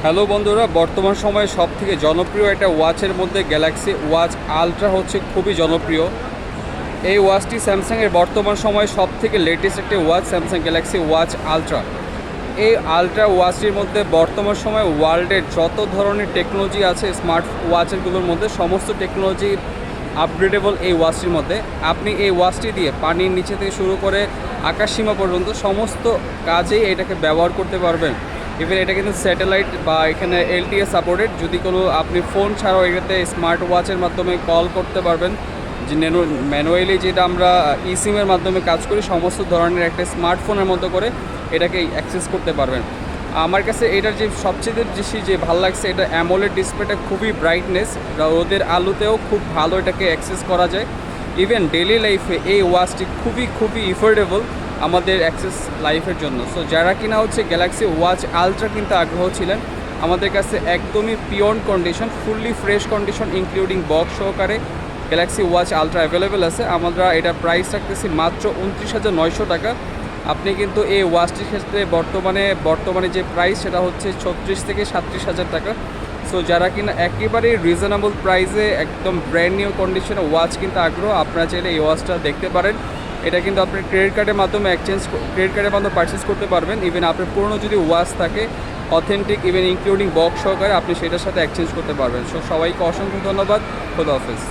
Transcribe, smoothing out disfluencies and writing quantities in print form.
Hello বন্ধুরা, বর্তমান সময়ে সবথেকে জনপ্রিয় একটা ওয়াচের মধ্যে গ্যালাক্সি ওয়াচ আলট্রা হচ্ছে খুবই জনপ্রিয়। এই ওয়াচটি স্যামসাংয়ের বর্তমান সময়ে সবথেকে লেটেস্ট একটি watch, Samsung Galaxy watch ultra. এই আলট্রা ওয়াচটির মধ্যে বর্তমান সময়ে ওয়ার্ল্ডের যত ধরনের টেকনোলজি আছে স্মার্ট ওয়াচেরগুলোর মধ্যে সমস্ত টেকনোলজি আপগ্রেডেবল এই ওয়াচটির মধ্যে। আপনি এই ওয়াচটি দিয়ে পানির নিচে থেকে শুরু করে আকাশসীমা পর্যন্ত সমস্ত কাজেই এটাকে ব্যবহার করতে পারবেন। ইভেন এটা কিন্তু স্যাটেলাইট বা এখানে এলটিএ সাপোর্টেড। যদি কোনো আপনি ফোন ছাড়াও এটাতে স্মার্ট ওয়াচের মাধ্যমে কল করতে পারবেন, যে ম্যানুয়ালি যেটা আমরা ইসিমের মাধ্যমে কাজ করি, সমস্ত ধরনের একটা স্মার্টফোনের মতো করে এটাকে অ্যাক্সেস করতে পারবেন। আমার কাছে এটার যে সবচেয়ে বেশি যে ভালো লাগছে, এটা অ্যামোলেড ডিসপ্লেটা খুবই ব্রাইটনেস, রোদের আলোতেও খুব ভালো এটাকে অ্যাক্সেস করা যায়। ইভেন ডেলি লাইফে এই ওয়াচটি খুবই এফোর্ডেবল আমাদের অ্যাক্সেস লাইফের জন্য। সো যারা কিনা হচ্ছে গ্যালাক্সি ওয়াচ আলট্রা কিনতে আগ্রহ ছিলেন, আমাদের কাছে একদমই pure condition, fully fresh condition including box সহকারে গ্যালাক্সি ওয়াচ আলট্রা অ্যাভেলেবেল আছে। আমরা এটার প্রাইস রাখতেছি মাত্র 29,900 টাকা। আপনি কিন্তু এই ওয়াচটির ক্ষেত্রে বর্তমানে যে প্রাইস সেটা হচ্ছে 36 থেকে 37,000 টাকা। সো যারা কিনা একেবারেই রিজনেবল প্রাইসে একদম ব্র্যান্ড নিউ কন্ডিশনে ওয়াচ কিনতে আগ্রহ, আপনারা চাইলে এই ওয়াচটা দেখতে পারেন। এটা কিন্তু আপনি ক্রেডিট কার্ডের মাধ্যমে পারচেস করতে পারবেন। ইভেন আপনার পুরনো যদি ওয়াচ থাকে অথেন্টিক, ইভেন ইনক্লুডিং বক্স সহকারে, আপনি সেটার সাথে এক্সচেঞ্জ করতে পারবেন। সো সবাইকে অসংখ্য ধন্যবাদ। খোদা হাফেজ।